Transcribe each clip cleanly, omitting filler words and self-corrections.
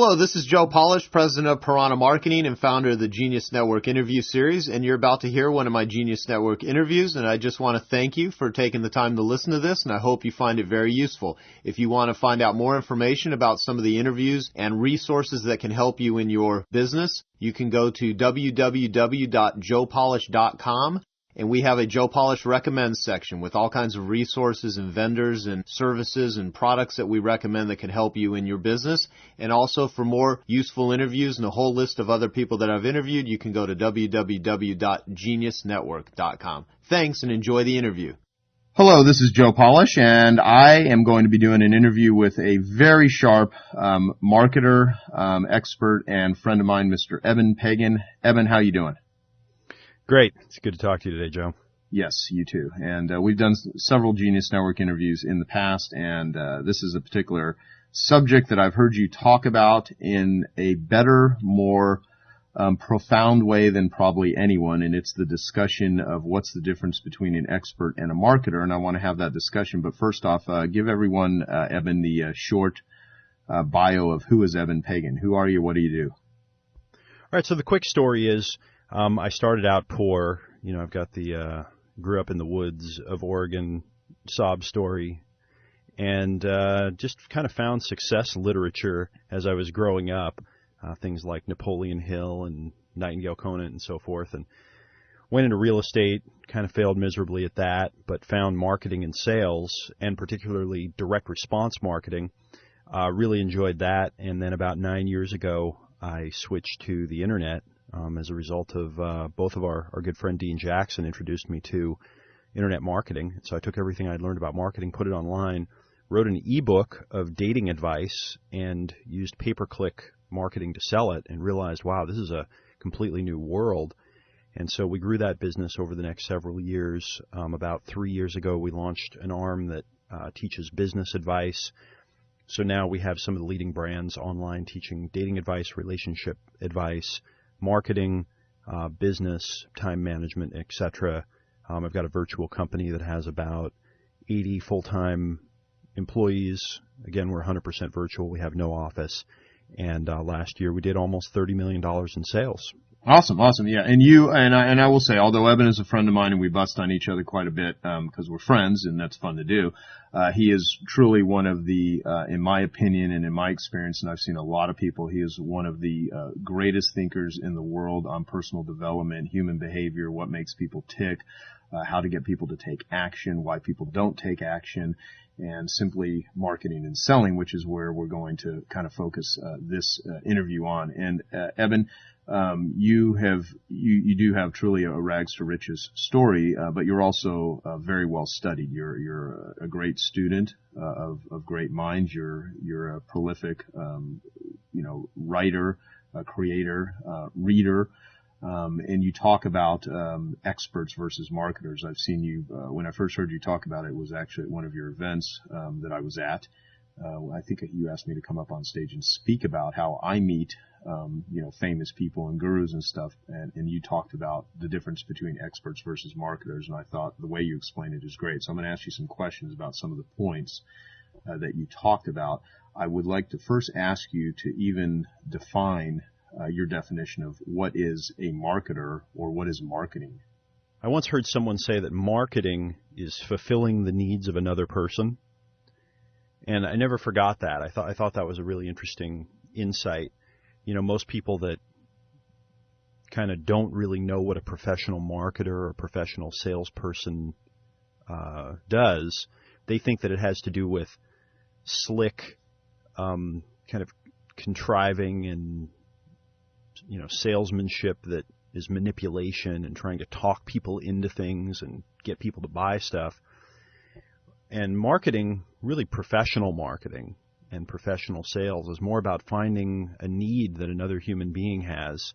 Hello, this is Joe Polish, president of Piranha Marketing and founder of the Genius Network interview series, and you're about to hear one of my Genius Network interviews, and I just want to thank you for taking the time to listen to this, and I hope you find it very useful. If you want to find out more information about some of the interviews and resources that can help you in your business, you can go to www.joepolish.com. And we have a Joe Polish Recommends section with all kinds of resources and vendors and services and products that we recommend that can help you in your business. And also for more useful interviews and a whole list of other people that I've interviewed, you can go to www.geniusnetwork.com. Thanks and enjoy the interview. Hello, this is Joe Polish, and I am going to be doing an interview with a very sharp marketer, expert, and friend of mine, Mr. Eben Pagan. Eben, how you doing? Great. It's good to talk to you today, Joe. Yes, you too. And we've done several Genius Network interviews in the past, and this is a particular subject that I've heard you talk about in a better, more profound way than probably anyone, and it's the discussion of what's the difference between an expert and a marketer, and I want to have that discussion. But first off, give everyone, Eben, the short bio of who is Eben Pagan. Who are you? What do you do? All right, so the quick story is I started out poor. You know, I've got the grew up in the woods of Oregon sob story, and just kind of found success literature as I was growing up, things like Napoleon Hill and Nightingale Conant and so forth, and went into real estate, kind of failed miserably at that, but found marketing and sales, and particularly direct response marketing, really enjoyed that, and then about 9 years ago, I switched to the Internet. As a result of both of our good friend Dean Jackson introduced me to Internet marketing. So I took everything I'd learned about marketing, put it online, wrote an ebook of dating advice, and used pay-per-click marketing to sell it, and realized, wow, this is a completely new world. And so we grew that business over the next several years. About 3 years ago, we launched an arm that teaches business advice. So now we have some of the leading brands online teaching dating advice, relationship advice, marketing, business, time management, etc. I've got a virtual company that has about 80 full-time employees. Again, we're 100% virtual. We have no office. And last year we did almost $30 million in sales. Awesome. Yeah. And I will say, although Eben is a friend of mine and we bust on each other quite a bit because we're friends and that's fun to do, he is truly one of the, in my opinion and in my experience, and I've seen a lot of people, he is one of the greatest thinkers in the world on personal development, human behavior, what makes people tick, how to get people to take action, why people don't take action, and simply marketing and selling, which is where we're going to kind of focus this interview on. And Eben, you do have truly a rags to riches story, but you're also very well studied. You're a great student of great minds. You're a prolific, writer, creator, reader. And you talk about experts versus marketers. I've seen you, when I first heard you talk about it, was actually at one of your events that I was at. I think you asked me to come up on stage and speak about how I meet, famous people and gurus and stuff, and you talked about the difference between experts versus marketers, and I thought the way you explained it is great. So I'm going to ask you some questions about some of the points that you talked about. I would like to first ask you to even define your definition of what is a marketer or what is marketing. I once heard someone say that marketing is fulfilling the needs of another person, and I never forgot that. I thought that was a really interesting insight. You know, most people that kind of don't really know what a professional marketer or a professional salesperson does, they think that it has to do with slick kind of contriving and salesmanship that is manipulation and trying to talk people into things and get people to buy stuff. And marketing, really professional marketing and professional sales, is more about finding a need that another human being has,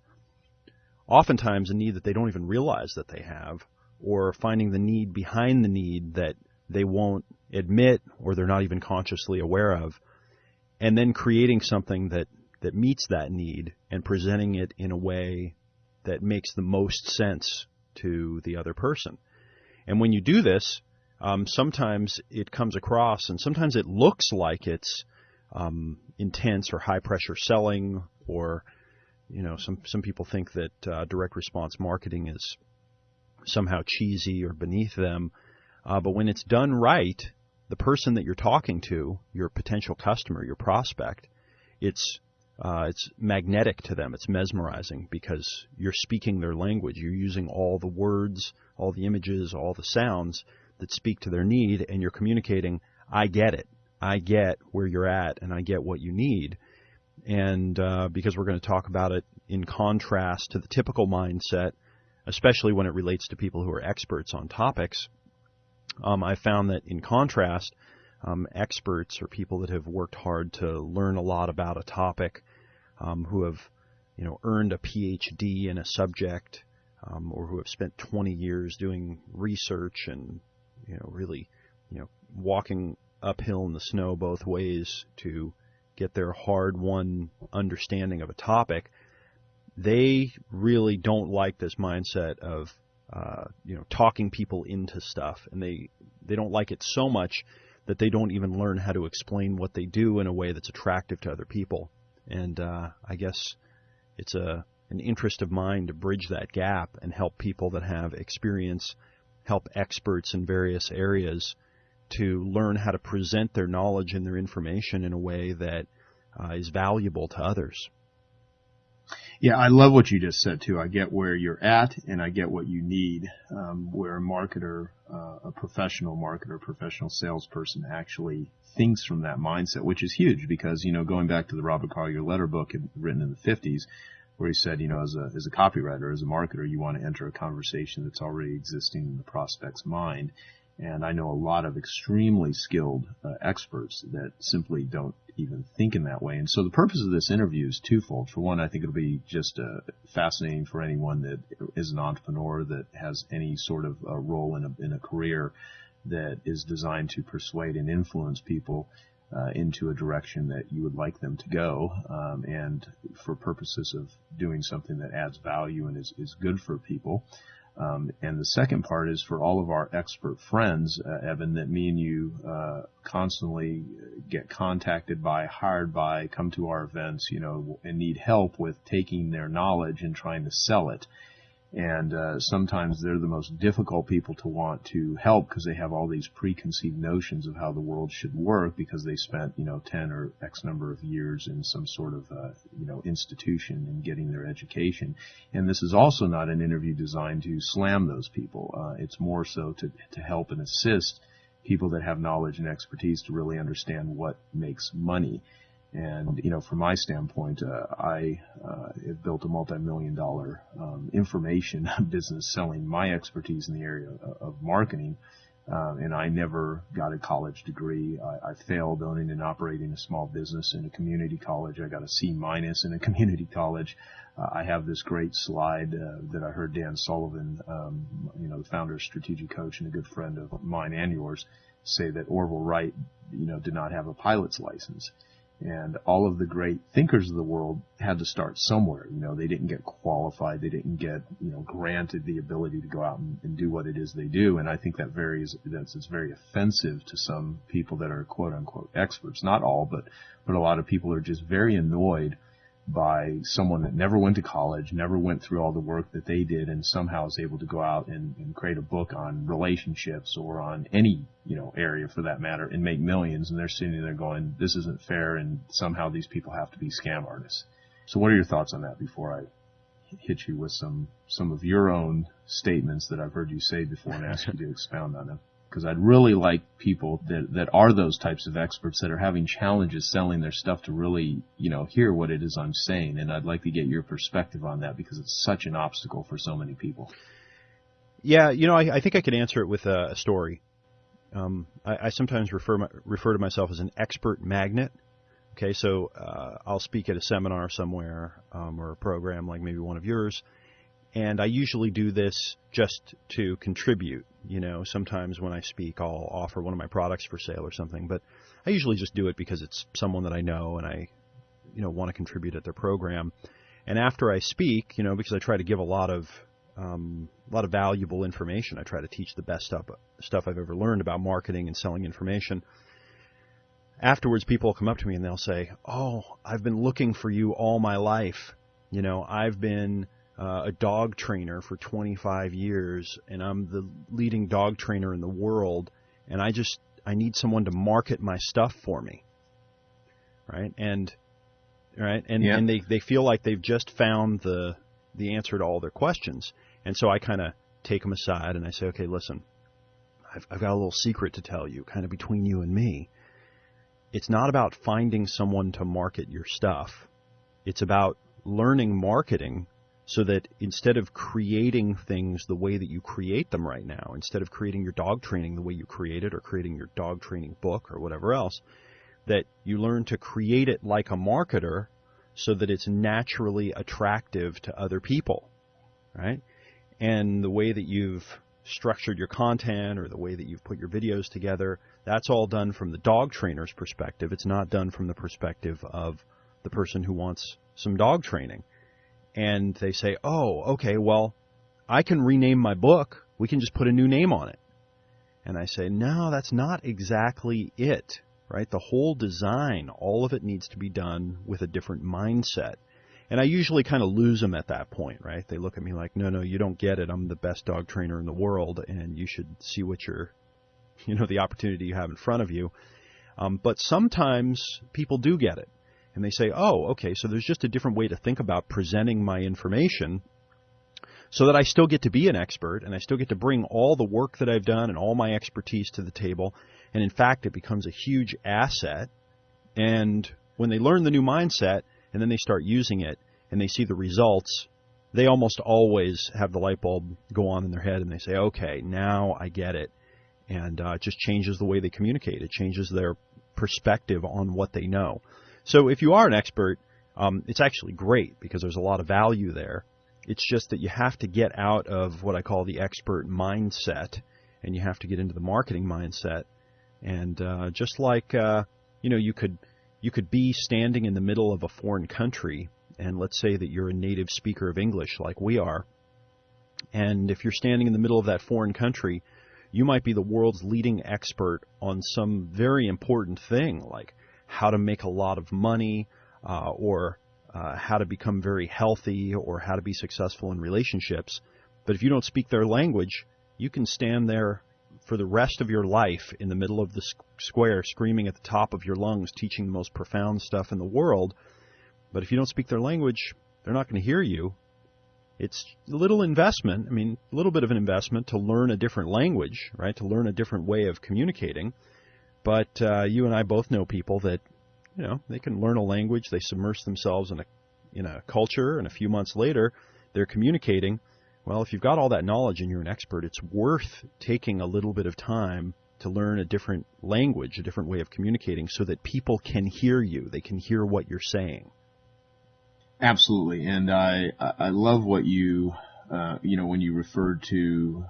oftentimes a need that they don't even realize that they have, or finding the need behind the need that they won't admit or they're not even consciously aware of, and then creating something that meets that need and presenting it in a way that makes the most sense to the other person. And when you do this, sometimes it comes across and sometimes it looks like it's intense or high-pressure selling, or some people think that direct response marketing is somehow cheesy or beneath them. But when it's done right, the person that you're talking to, your potential customer, your prospect, it's magnetic to them. It's mesmerizing because you're speaking their language. You're using all the words, all the images, all the sounds that speak to their need, and you're communicating, I get it. I get where you're at, and I get what you need. And because we're going to talk about it in contrast to the typical mindset, especially when it relates to people who are experts on topics, I found that in contrast, experts or people that have worked hard to learn a lot about a topic, who have earned a PhD in a subject, or who have spent 20 years doing research and really walking uphill in the snow both ways to get their hard-won understanding of a topic, they really don't like this mindset of talking people into stuff, and they don't like it so much that they don't even learn how to explain what they do in a way that's attractive to other people. And I guess it's an interest of mine to bridge that gap and help people that have experience, help experts in various areas to learn how to present their knowledge and their information in a way that is valuable to others. Yeah, I love what you just said, too. I get where you're at, and I get what you need, where a marketer, a professional marketer, professional salesperson actually thinks from that mindset, which is huge because, going back to the Robert Collier letter book written in the 50s, where he said, as a copywriter, as a marketer, you want to enter a conversation that's already existing in the prospect's mind. And I know a lot of extremely skilled experts that simply don't even think in that way. And so the purpose of this interview is twofold. For one, I think it'll be just fascinating for anyone that is an entrepreneur that has any sort of role in a career that is designed to persuade and influence people into a direction that you would like them to go, and for purposes of doing something that adds value and is good for people. And the second part is for all of our expert friends, Eben, that me and you constantly get contacted by, hired by, come to our events, and need help with taking their knowledge and trying to sell it. And sometimes they're the most difficult people to want to help because they have all these preconceived notions of how the world should work because they spent, 10 or X number of years in some sort of, institution and getting their education. And this is also not an interview designed to slam those people. It's more so to help and assist people that have knowledge and expertise to really understand what makes money. And, from my standpoint, I have built a multi-million-dollar information business selling my expertise in the area of marketing, and I never got a college degree. I failed owning and operating a small business in a community college. I got a C- in a community college. I have this great slide that I heard Dan Sullivan, the founder of Strategic Coach and a good friend of mine and yours, say that Orville Wright, did not have a pilot's license. And all of the great thinkers of the world had to start somewhere. They didn't get qualified. They didn't get, granted the ability to go out and do what it is they do. And I think it's very offensive to some people that are quote unquote experts. Not all, but a lot of people are just very annoyed by someone that never went to college, never went through all the work that they did, and somehow is able to go out and create a book on relationships or on any, area for that matter and make millions. And they're sitting there going, this isn't fair, and somehow these people have to be scam artists. So what are your thoughts on that before I hit you with some of your own statements that I've heard you say before and ask you to expound on them? Because I'd really like people that are those types of experts that are having challenges selling their stuff to really, hear what it is I'm saying. And I'd like to get your perspective on that because it's such an obstacle for so many people. Yeah, I think I could answer it with a story. I sometimes refer to myself as an expert magnet. Okay, so I'll speak at a seminar somewhere or a program like maybe one of yours, and I usually do this just to contribute. Sometimes when I speak, I'll offer one of my products for sale or something, but I usually just do it because it's someone that I know and I, want to contribute at their program. And after I speak, because I try to give a lot of valuable information, I try to teach the best stuff I've ever learned about marketing and selling information. afterwards people will come up to me and they'll say, "Oh, I've been looking for you all my life. I've been a dog trainer for 25 years, and I'm the leading dog trainer in the world, and I need someone to market my stuff for me." Right? And they feel like they've just found the answer to all their questions. And so I kind of take them aside and I say, "Okay, listen, I've got a little secret to tell you, kind of between you and me. It's not about finding someone to market your stuff. It's about learning marketing so that instead of creating things the way that you create them right now, instead of creating your dog training the way you create it or creating your dog training book or whatever else, that you learn to create it like a marketer so that it's naturally attractive to other people, right? And the way that you've structured your content or the way that you've put your videos together, that's all done from the dog trainer's perspective. It's not done from the perspective of the person who wants some dog training." And they say, "Oh, okay, well, I can rename my book. We can just put a new name on it." And I say, "No, that's not exactly it, right? The whole design, all of it needs to be done with a different mindset." And I usually kind of lose them at that point, right? They look at me like, no, you don't get it. I'm the best dog trainer in the world, and you should see what the opportunity you have in front of you. But sometimes people do get it. And they say, "Oh, okay, so there's just a different way to think about presenting my information so that I still get to be an expert and I still get to bring all the work that I've done and all my expertise to the table. And in fact, it becomes a huge asset." And when they learn the new mindset and then they start using it and they see the results, they almost always have the light bulb go on in their head and they say, "Okay, now I get it." And it just changes the way they communicate. It changes their perspective on what they know. So if you are an expert, it's actually great because there's a lot of value there. It's just that you have to get out of what I call the expert mindset, and you have to get into the marketing mindset. And just like you could be standing in the middle of a foreign country, and let's say that you're a native speaker of English like we are, and if you're standing in the middle of that foreign country, you might be the world's leading expert on some very important thing, like how to make a lot of money, or how to become very healthy, or how to be successful in relationships. But if you don't speak their language, you can stand there for the rest of your life in the middle of the square screaming at the top of your lungs, teaching the most profound stuff in the world. But if you don't speak their language, they're not going to hear you. It's a little investment, a little bit of an investment to learn a different language, right, to learn a different way of communicating. But you and I both know people that, they can learn a language, they submerge themselves in a culture, and a few months later, they're communicating. Well, if you've got all that knowledge and you're an expert, it's worth taking a little bit of time to learn a different language, a different way of communicating, so that people can hear you. They can hear what you're saying. Absolutely. And I love what you, when you referred to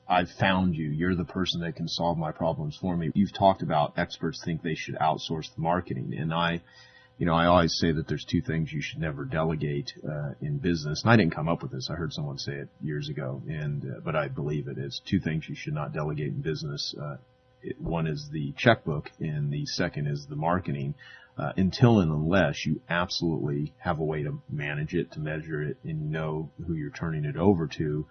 I've found you. You're the person that can solve my problems for me. You've talked about experts think they should outsource the marketing. And I always say that there's two things you should never delegate in business. And I didn't come up with this. I heard someone say it years ago, but I believe it is. Two things you should not delegate in business. One is the checkbook, and the second is the marketing. Until and unless you absolutely have a way to manage it, to measure it, and you know who you're turning it over to,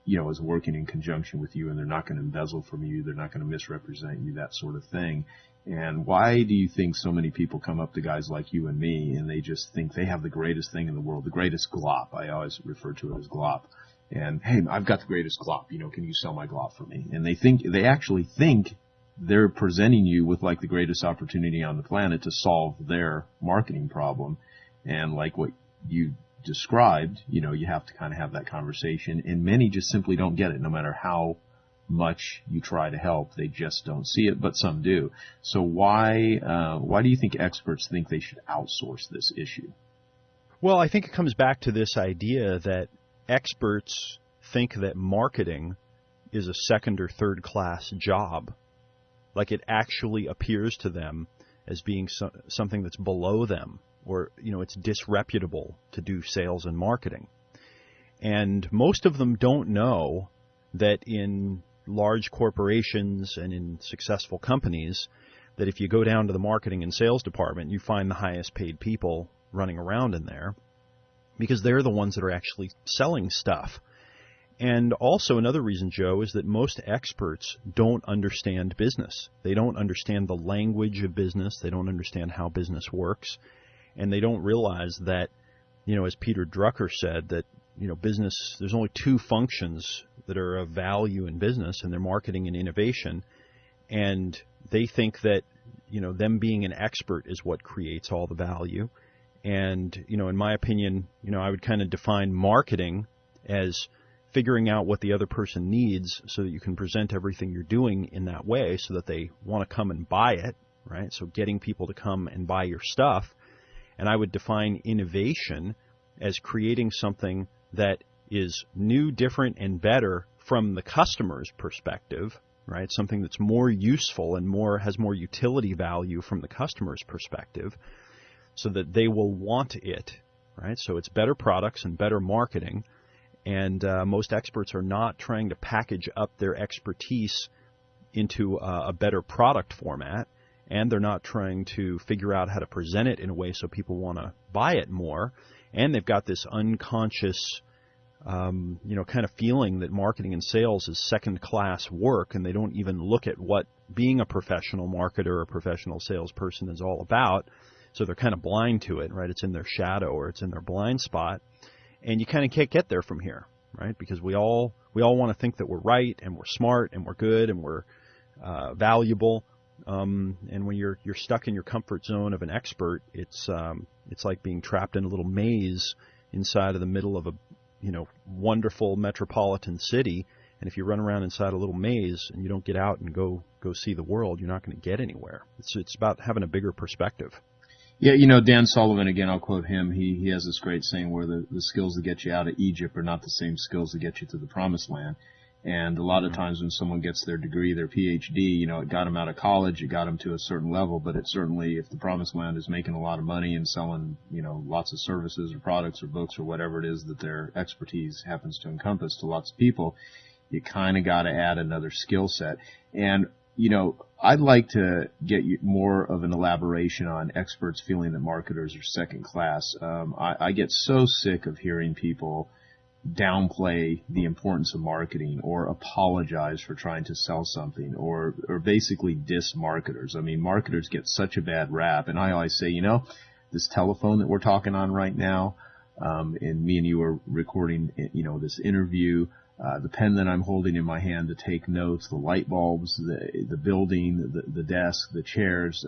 is working in conjunction with you, and they're not going to embezzle from you, they're not going to misrepresent you, that sort of thing. And why do you think so many people come up to guys like you and me, and they just think they have the greatest thing in the world, the greatest glop? I always refer to it as glop. And, hey, I've got the greatest glop, can you sell my glop for me? And they actually think they're presenting you with like the greatest opportunity on the planet to solve their marketing problem. And like what you described, you have to kind of have that conversation, and many just simply don't get it. No matter how much you try to help, they just don't see it, but some do. So why do you think experts think they should outsource this issue? Well, I think it comes back to this idea that experts think that marketing is a second or third class job. Like it actually appears to them as being something that's below them, or, it's disreputable to do sales and marketing. And most of them don't know that in large corporations and in successful companies that if you go down to the marketing and sales department, you find the highest paid people running around in there because they're the ones that are actually selling stuff. And also another reason, Joe, is that most experts don't understand business. They don't understand the language of business. They don't understand how business works. And they don't realize that, as Peter Drucker said, that, business, there's only two functions that are of value in business, and they're marketing and innovation. And they think that, them being an expert is what creates all the value. And, in my opinion, I would kind of define marketing as figuring out what the other person needs so that you can present everything you're doing in that way so that they want to come and buy it, right? So getting people to come and buy your stuff. And I would define innovation as creating something that is new, different, and better from the customer's perspective, right? Something that's more useful and has more utility value from the customer's perspective so that they will want it, right? So it's better products and better marketing. And most experts are not trying to package up their expertise into a better product format, and they're not trying to figure out how to present it in a way so people want to buy it more. And they've got this unconscious, kind of feeling that marketing and sales is second-class work, and they don't even look at what being a professional marketer or a professional salesperson is all about. So they're kind of blind to it, right? It's in their shadow or it's in their blind spot. And you kind of can't get there from here, right? Because we all want to think that we're right and we're smart and we're good and we're valuable. And when you're stuck in your comfort zone of an expert, it's like being trapped in a little maze inside of the middle of a wonderful metropolitan city. And if you run around inside a little maze and you don't get out and go see the world, you're not going to get anywhere. It's about having a bigger perspective. Yeah, Dan Sullivan, again, I'll quote him. He has this great saying where the skills that get you out of Egypt are not the same skills that get you to the promised land. And a lot of times when someone gets their degree, their PhD, it got them out of college, it got them to a certain level, but it certainly, if the promised land is making a lot of money and selling, lots of services or products or books or whatever it is that their expertise happens to encompass to lots of people, you kind of got to add another skill set. And I'd like to get you more of an elaboration on experts feeling that marketers are second class. I get so sick of hearing people downplay the importance of marketing or apologize for trying to sell something or basically diss marketers. I mean, marketers get such a bad rap. And I always say, this telephone that we're talking on right now, and me and you are recording, this interview, the pen that I'm holding in my hand to take notes, the light bulbs, the building, the desk, the chairs,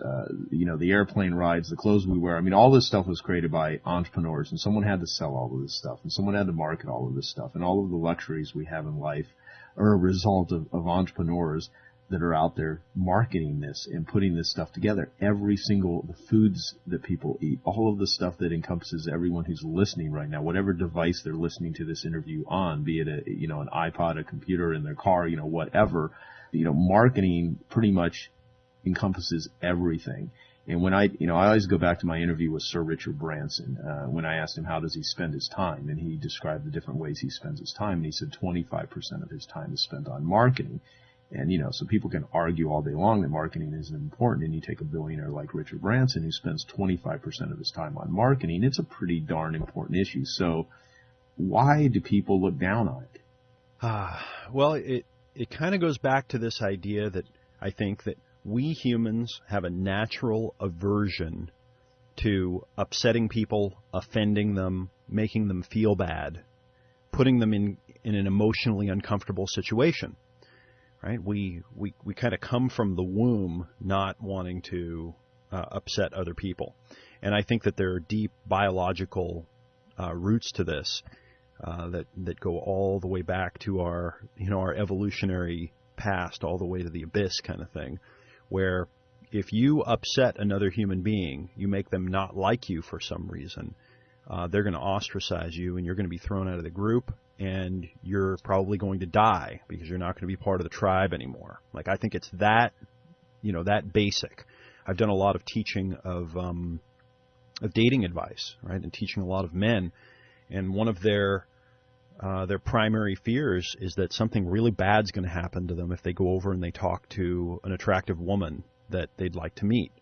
the airplane rides, the clothes we wear. I mean, all this stuff was created by entrepreneurs, and someone had to sell all of this stuff, and someone had to market all of this stuff, and all of the luxuries we have in life are a result of entrepreneurs that are out there marketing this and putting this stuff together. The foods that people eat, all of the stuff that encompasses everyone who's listening right now, whatever device they're listening to this interview on, be it an iPod, a computer in their car, whatever, marketing pretty much encompasses everything. And when I always go back to my interview with Sir Richard Branson, when I asked him how does he spend his time, and he described the different ways he spends his time, and he said 25% of his time is spent on marketing. And, so people can argue all day long that marketing isn't important, and you take a billionaire like Richard Branson who spends 25% of his time on marketing, it's a pretty darn important issue. So why do people look down on it? Well, it kind of goes back to this idea that I think that we humans have a natural aversion to upsetting people, offending them, making them feel bad, putting them in an emotionally uncomfortable situation. Right? We kind of come from the womb not wanting to upset other people. And I think that there are deep biological roots to this that go all the way back to our evolutionary past, all the way to the abyss kind of thing, where if you upset another human being, you make them not like you for some reason, they're going to ostracize you and you're going to be thrown out of the group. And you're probably going to die because you're not going to be part of the tribe anymore. Like, I think it's that basic. I've done a lot of teaching of dating advice, right, and teaching a lot of men. And one of their their primary fears is that something really bad's going to happen to them if they go over and they talk to an attractive woman that they'd like to meet.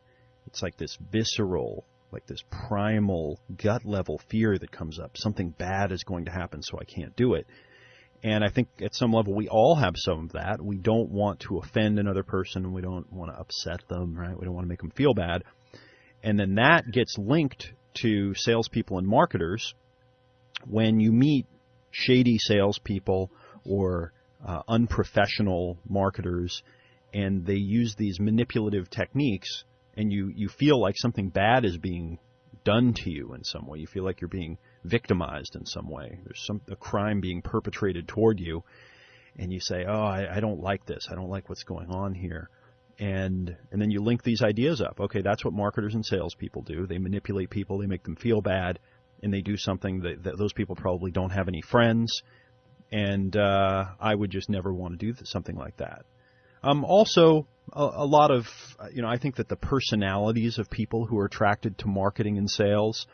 It's like this visceral, like this primal, gut-level fear that comes up. Something bad is going to happen, so I can't do it. And I think at some level we all have some of that. We don't want to offend another person. We don't want to upset them, right? We don't want to make them feel bad. And then that gets linked to salespeople and marketers. When you meet shady salespeople or unprofessional marketers, and they use these manipulative techniques, and you feel like something bad is being done to you in some way. You feel like you're being victimized in some way. There's a crime being perpetrated toward you, and you say, oh, I don't like this. I don't like what's going on here. And then you link these ideas up. Okay, that's what marketers and salespeople do. They manipulate people. They make them feel bad, and they do something that those people probably don't have any friends, and I would just never want to do something like that. Also, a lot of, I think that the personalities of people who are attracted to marketing and sales,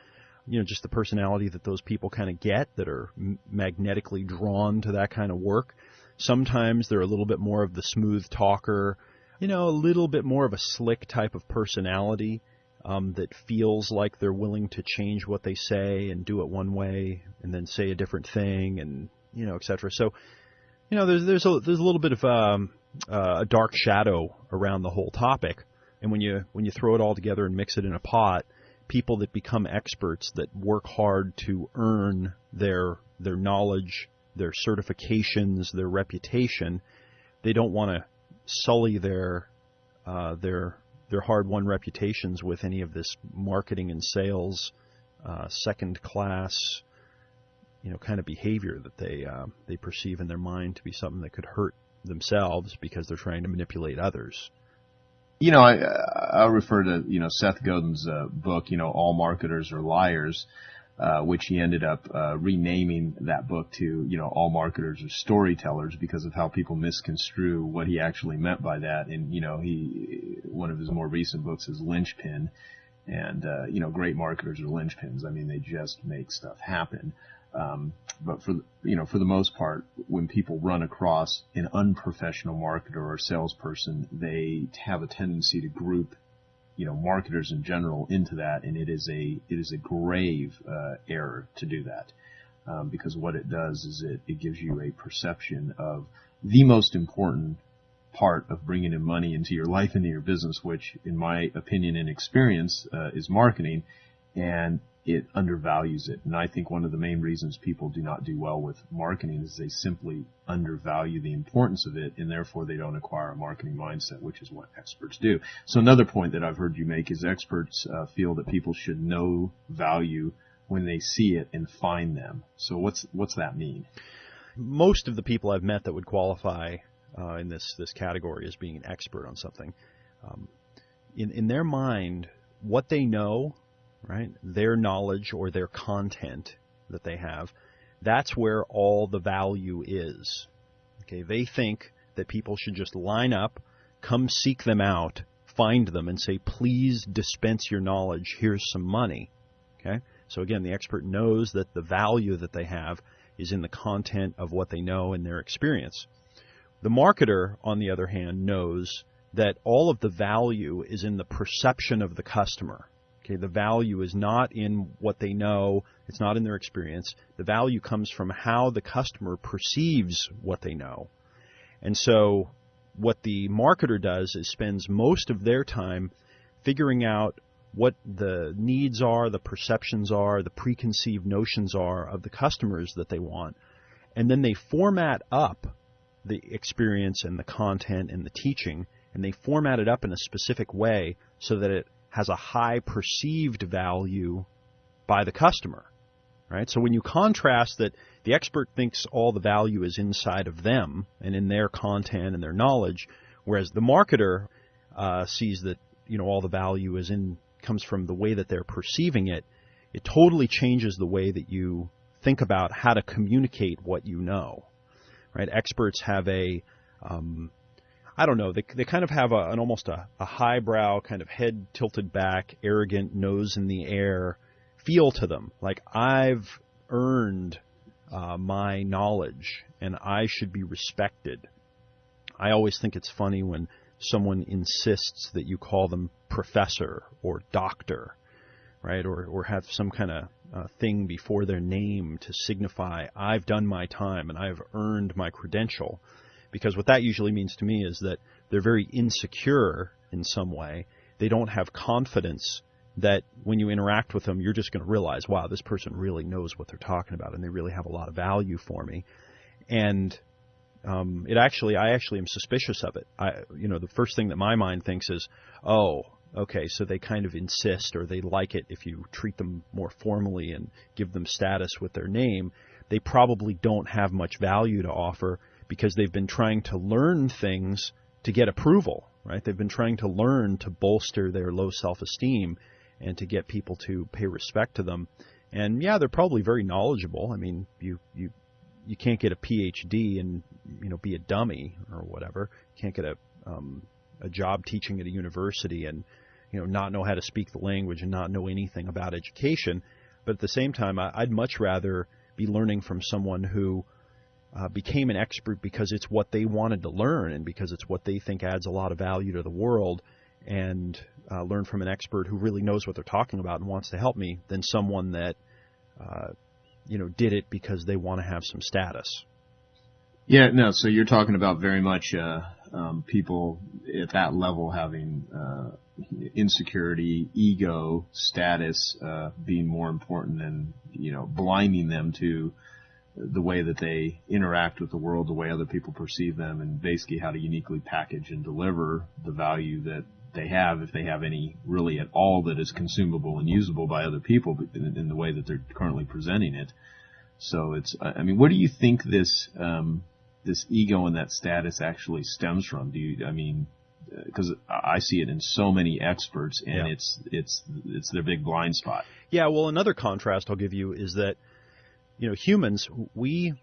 just the personality that those people kind of get, that are magnetically drawn to that kind of work. Sometimes they're a little bit more of the smooth talker, a little bit more of a slick type of personality that feels like they're willing to change what they say and do it one way and then say a different thing, and et cetera. So, there's a little bit of a dark shadow around the whole topic, and when you throw it all together and mix it in a pot, people that become experts, that work hard to earn their knowledge, their certifications, their reputation, they don't want to sully their hard-won reputations with any of this marketing and sales second-class kind of behavior that they perceive in their mind to be something that could hurt themselves because they're trying to manipulate others. I refer to, Seth Godin's book, All Marketers Are Liars, which he ended up renaming that book to, All Marketers Are Storytellers, because of how people misconstrue what he actually meant by that. And, one of his more recent books is Linchpin. And, great marketers are linchpins. I mean, they just make stuff happen. But for the most part, when people run across an unprofessional marketer or salesperson, they have a tendency to group, marketers in general into that, and it is a grave error to do that, because what it does is it gives you a perception of the most important part of bringing in money into your life, into your business, which, in my opinion and experience, is marketing, and it undervalues it. And I think one of the main reasons people do not do well with marketing is they simply undervalue the importance of it, and therefore they don't acquire a marketing mindset, which is what experts do. So another point that I've heard you make is experts feel that people should know value when they see it and find them. So what's that mean? Most of the people I've met that would qualify in this category as being an expert on something, in their mind, what they know, right, their knowledge or their content that they have, that's where all the value is. Okay, they think that people should just line up, come seek them out, find them, and say, please dispense your knowledge, here's some money. Okay, so again, the expert knows that the value that they have is in the content of what they know and their experience. The marketer, on the other hand, knows that all of the value is in the perception of the customer. Okay, the value is not in what they know. It's not in their experience. The value comes from how the customer perceives what they know. And so what the marketer does is spends most of their time figuring out what the needs are, the perceptions are, the preconceived notions are of the customers that they want. And then they format up the experience and the content and the teaching, and they format it up in a specific way so that it has a high perceived value by the customer, right? So when you contrast that the expert thinks all the value is inside of them and in their content and their knowledge, whereas the marketer sees that all the value comes from the way that they're perceiving it, it totally changes the way that you think about how to communicate what you know, right? Experts have they kind of have an almost a highbrow, kind of head tilted back, arrogant, nose in the air feel to them. Like, I've earned my knowledge, and I should be respected. I always think it's funny when someone insists that you call them professor or doctor, right, or have some kind of thing before their name to signify I've done my time and I've earned my credential. Because what that usually means to me is that they're very insecure in some way. They don't have confidence that when you interact with them, you're just going to realize, wow, this person really knows what they're talking about, and they really have a lot of value for me. And I actually am suspicious of it. The first thing that my mind thinks is, oh, okay, so they kind of insist, or they like it if you treat them more formally and give them status with their name. They probably don't have much value to offer because they've been trying to learn things to get approval, right? They've been trying to learn to bolster their low self-esteem and to get people to pay respect to them. And yeah, they're probably very knowledgeable. I mean, you can't get a PhD and be a dummy or whatever. You can't get a job teaching at a university and not know how to speak the language and not know anything about education. But at the same time, I'd much rather be learning from someone who became an expert because it's what they wanted to learn and because it's what they think adds a lot of value to the world, and learn from an expert who really knows what they're talking about and wants to help me, than someone that did it because they want to have some status. Yeah, no, so you're talking about very much people at that level having insecurity, ego, status being more important, and blinding them to the way that they interact with the world, the way other people perceive them, and basically how to uniquely package and deliver the value that they have, if they have any really at all, that is consumable and usable by other people in the way that they're currently presenting it. So it's, what do you think this ego and that status actually stems from? Because I see it in so many experts, and it's their big blind spot. Yeah, well, another contrast I'll give you is that, humans, we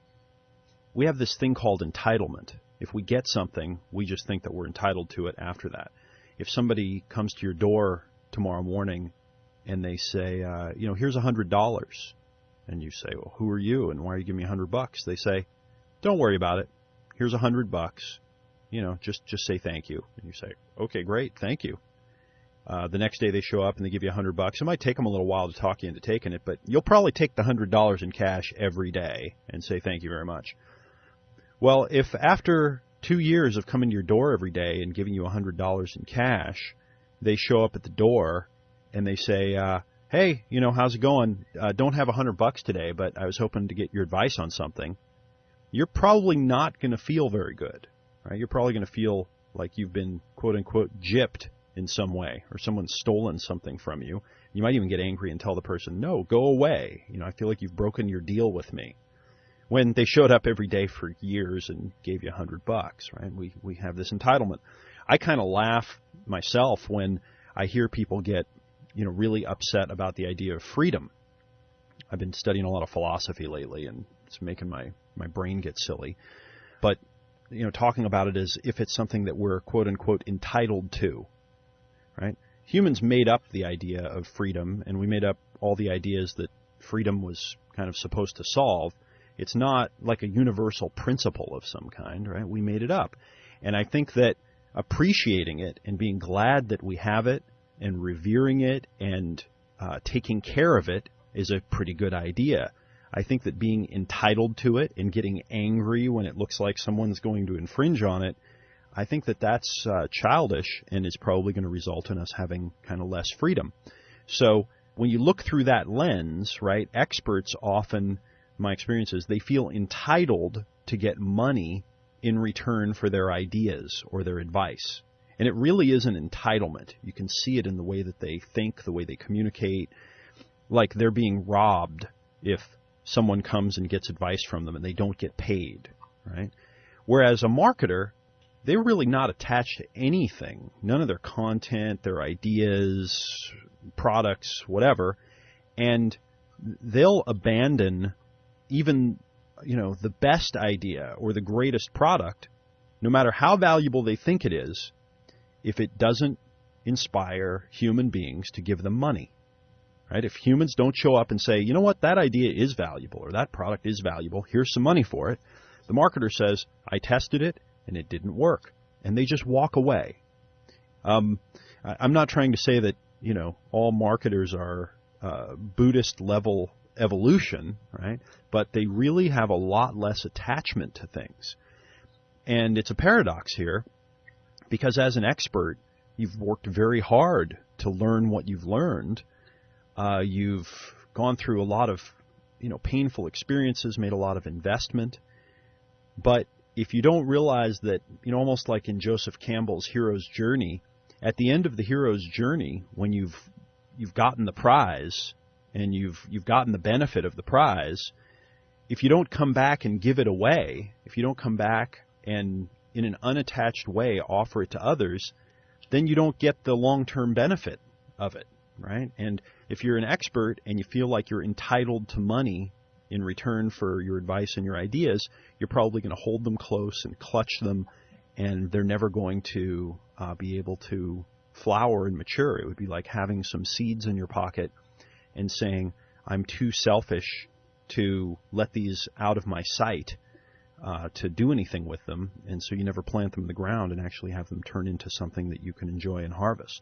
have this thing called entitlement. If we get something, we just think that we're entitled to it after that. If somebody comes to your door tomorrow morning and they say, here's $100, and you say, well, who are you and why are you giving me $100? They say, don't worry about it. Here's $100. Just say thank you. And you say, okay, great, thank you. The next day they show up and they give you $100. It might take them a little while to talk you into taking it, but you'll probably take the $100 in cash every day and say thank you very much. Well, if after 2 years of coming to your door every day and giving you $100 in cash, they show up at the door and they say, hey, how's it going? Don't have $100 today, but I was hoping to get your advice on something. You're probably not going to feel very good, right? You're probably going to feel like you've been, quote unquote, gypped in some way, or someone's stolen something from you. You might even get angry and tell the person, no, go away. I feel like you've broken your deal with me. When they showed up every day for years and gave you $100, right? We have this entitlement. I kind of laugh myself when I hear people get, really upset about the idea of freedom. I've been studying a lot of philosophy lately, and it's making my brain get silly. But, talking about it as if it's something that we're, quote unquote, entitled to, right? Humans made up the idea of freedom, and we made up all the ideas that freedom was kind of supposed to solve. It's not like a universal principle of some kind, right? We made it up. And I think that appreciating it and being glad that we have it and revering it and taking care of it is a pretty good idea. I think that being entitled to it and getting angry when it looks like someone's going to infringe on it, I think that that's childish and is probably going to result in us having kind of less freedom. So when you look through that lens, right, experts often, my experience is, they feel entitled to get money in return for their ideas or their advice. And it really is an entitlement. You can see it in the way that they think, the way they communicate, like they're being robbed if someone comes and gets advice from them and they don't get paid, right? Whereas a marketer, they're really not attached to anything, none of their content, their ideas, products, whatever, and they'll abandon even, the best idea or the greatest product, no matter how valuable they think it is, if it doesn't inspire human beings to give them money, right? If humans don't show up and say, you know what, that idea is valuable or that product is valuable, here's some money for it, the marketer says, I tested it and it didn't work. And they just walk away. I'm not trying to say that, all marketers are Buddhist level evolution, right? But they really have a lot less attachment to things. And it's a paradox here because as an expert, you've worked very hard to learn what you've learned. You've gone through a lot of, painful experiences, made a lot of investment. But if you don't realize that, almost like in Joseph Campbell's hero's journey, at the end of the hero's journey, when you've gotten the prize and you've gotten the benefit of the prize, if you don't come back and give it away, if you don't come back and in an unattached way offer it to others, then you don't get the long-term benefit of it, right? And if you're an expert and you feel like you're entitled to money in return for your advice and your ideas, you're probably going to hold them close and clutch them, and they're never going to be able to flower and mature. It would be like having some seeds in your pocket and saying, I'm too selfish to let these out of my sight to do anything with them, and so you never plant them in the ground and actually have them turn into something that you can enjoy and harvest.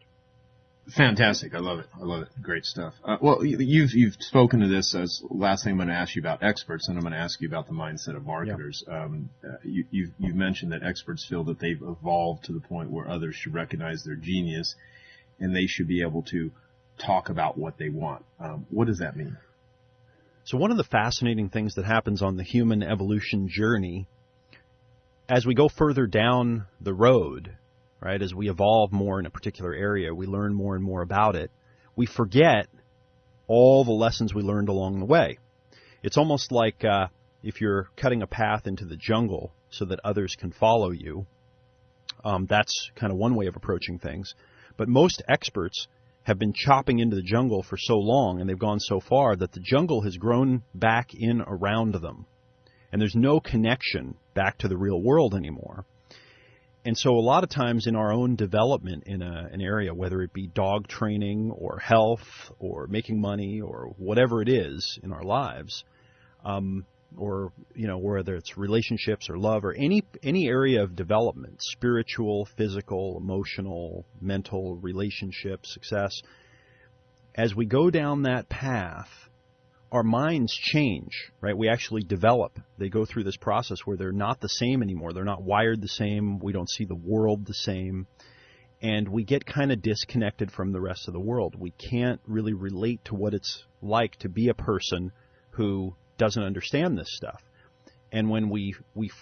Fantastic. I love it. I love it. Great stuff. Well, you've spoken to this as last thing I'm going to ask you about experts, and I'm going to ask you about the mindset of marketers. Yeah. You've mentioned that experts feel that they've evolved to the point where others should recognize their genius, and they should be able to talk about what they want. What does that mean? So one of the fascinating things that happens on the human evolution journey, as we go further down the road, right, as we evolve more in a particular area, we learn more and more about it, we forget all the lessons we learned along the way. It's almost like if you're cutting a path into the jungle so that others can follow you. That's kind of one way of approaching things. But most experts have been chopping into the jungle for so long, and they've gone so far that the jungle has grown back in around them. And there's no connection back to the real world anymore. And so a lot of times in our own development in an area, whether it be dog training or health or making money or whatever it is in our lives, or whether it's relationships or love or any area of development, spiritual, physical, emotional, mental, relationship, success, as we go down that path, our minds change, right? We actually develop. They go through this process where they're not the same anymore. They're not wired the same. We don't see the world the same. And we get kind of disconnected from the rest of the world. We can't really relate to what it's like to be a person who doesn't understand this stuff. And when we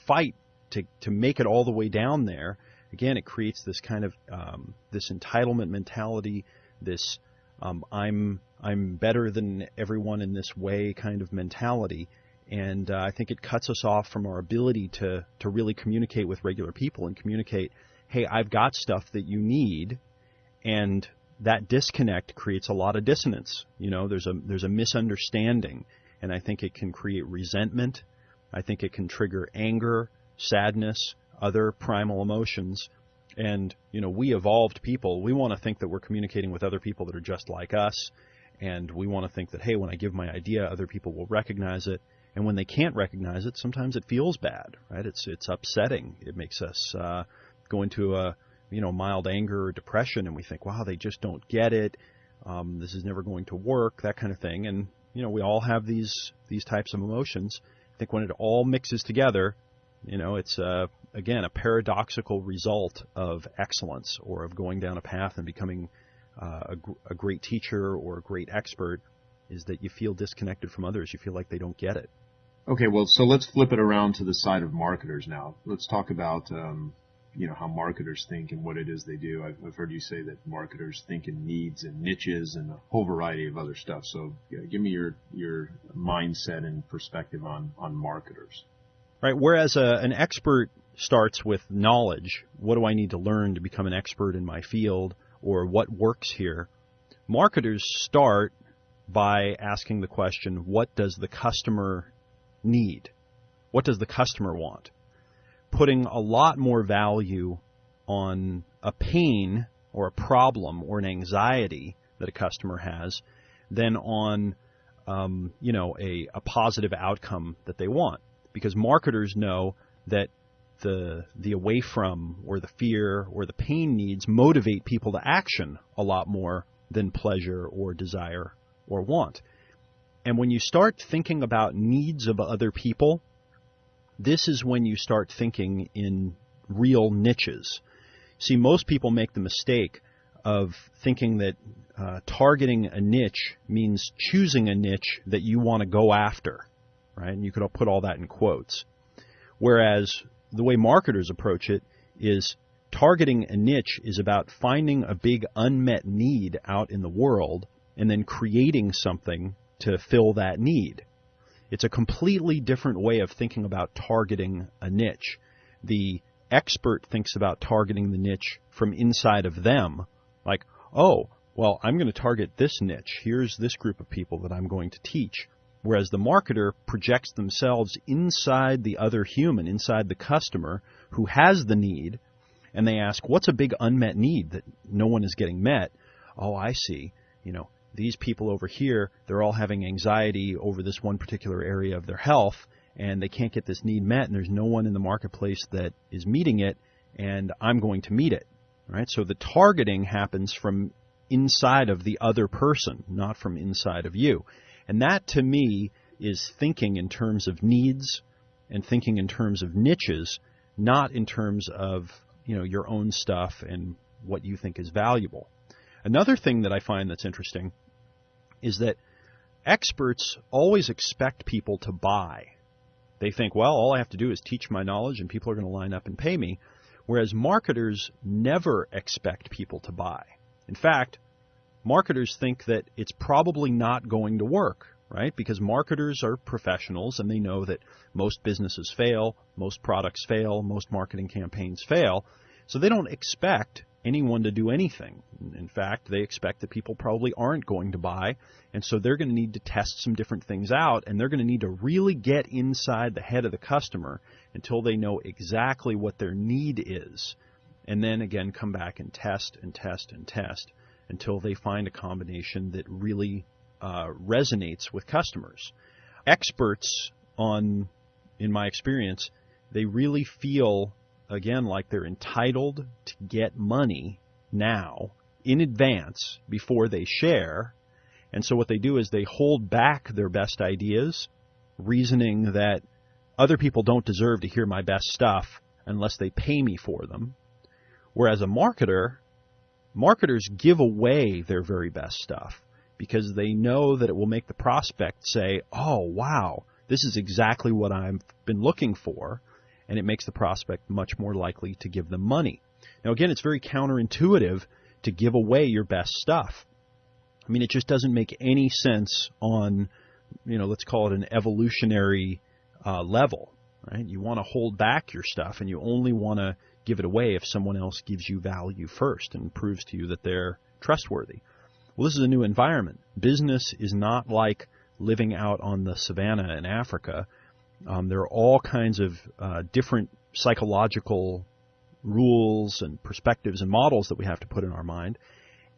fight to make it all the way down there, again, it creates this kind of this entitlement mentality, this I'm better than everyone in this way kind of mentality. And I think it cuts us off from our ability to really communicate with regular people and communicate, hey, I've got stuff that you need. And that disconnect creates a lot of dissonance. There's a misunderstanding. And I think it can create resentment. I think it can trigger anger, sadness, other primal emotions. And, we evolved people, we want to think that we're communicating with other people that are just like us. And we want to think that, hey, when I give my idea, other people will recognize it. And when they can't recognize it, sometimes it feels bad, right? It's upsetting. It makes us go into a mild anger or depression, and we think, wow, they just don't get it. This is never going to work, that kind of thing. And we all have these types of emotions. I think when it all mixes together, it's again a paradoxical result of excellence or of going down a path and becoming a great teacher or a great expert, is that you feel disconnected from others. You feel like they don't get it. Okay, well, so let's flip it around to the side of marketers now. Let's talk about how marketers think and what it is they do. I've heard you say that marketers think in needs and niches and a whole variety of other stuff. So give me your mindset and perspective on marketers. Right. Whereas an expert starts with knowledge, what do I need to learn to become an expert in my field, or what works here? Marketers start by asking the question, what does the customer need? What does the customer want? Putting a lot more value on a pain or a problem or an anxiety that a customer has than on a positive outcome that they want, because marketers know that the away from or the fear or the pain needs motivate people to action a lot more than pleasure or desire or want. And when you start thinking about needs of other people, this is when you start thinking in real niches. See, most people make the mistake of thinking that targeting a niche means choosing a niche that you want to go after, right? And you could put all that in quotes. Whereas the way marketers approach it is targeting a niche is about finding a big unmet need out in the world and then creating something to fill that need. It's a completely different way of thinking about targeting a niche. The expert thinks about targeting the niche from inside of them, like, oh, well, I'm going to target this niche. Here's this group of people that I'm going to teach. Whereas the marketer projects themselves inside the other human, inside the customer who has the need, and they ask, what's a big unmet need that no one is getting met? Oh, I see. These people over here, they're all having anxiety over this one particular area of their health, and they can't get this need met, and there's no one in the marketplace that is meeting it, and I'm going to meet it. Right? So the targeting happens from inside of the other person, not from inside of you. And that, to me, is thinking in terms of needs and thinking in terms of niches, not in terms of your own stuff and what you think is valuable. Another thing that I find that's interesting is that experts always expect people to buy. They think, well, all I have to do is teach my knowledge and people are going to line up and pay me, whereas marketers never expect people to buy. In fact, marketers think that it's probably not going to work, right? Because marketers are professionals and they know that most businesses fail, most products fail, most marketing campaigns fail, so they don't expect anyone to do anything. In fact, they expect that people probably aren't going to buy, and so they're going to need to test some different things out, and they're going to need to really get inside the head of the customer until they know exactly what their need is, and then again come back and test and test and test until they find a combination that really resonates with customers. Experts in my experience, they really feel, again, like they're entitled to get money now in advance before they share. And so what they do is they hold back their best ideas, reasoning that other people don't deserve to hear my best stuff unless they pay me for them. Whereas marketers give away their very best stuff because they know that it will make the prospect say, oh, wow, this is exactly what I've been looking for. And it makes the prospect much more likely to give them money. Now, again, it's very counterintuitive to give away your best stuff. I mean, it just doesn't make any sense on, let's call it an evolutionary level, right? You want to hold back your stuff, and you only want to give it away if someone else gives you value first and proves to you that they're trustworthy. Well, this is a new environment. Business is not like living out on the savannah in Africa. There are all kinds of different psychological rules and perspectives and models that we have to put in our mind.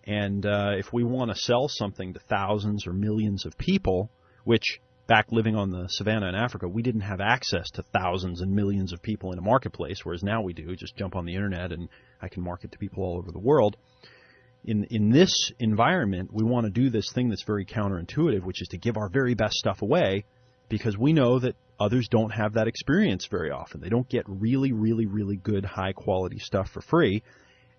And if we want to sell something to thousands or millions of people, which back living on the savannah in Africa, we didn't have access to thousands and millions of people in a marketplace, whereas now we do. Just jump on the internet and I can market to people all over the world. In this environment, we want to do this thing that's very counterintuitive, which is to give our very best stuff away, because we know that others don't have that experience very often. They don't get really, really, really good, high-quality stuff for free,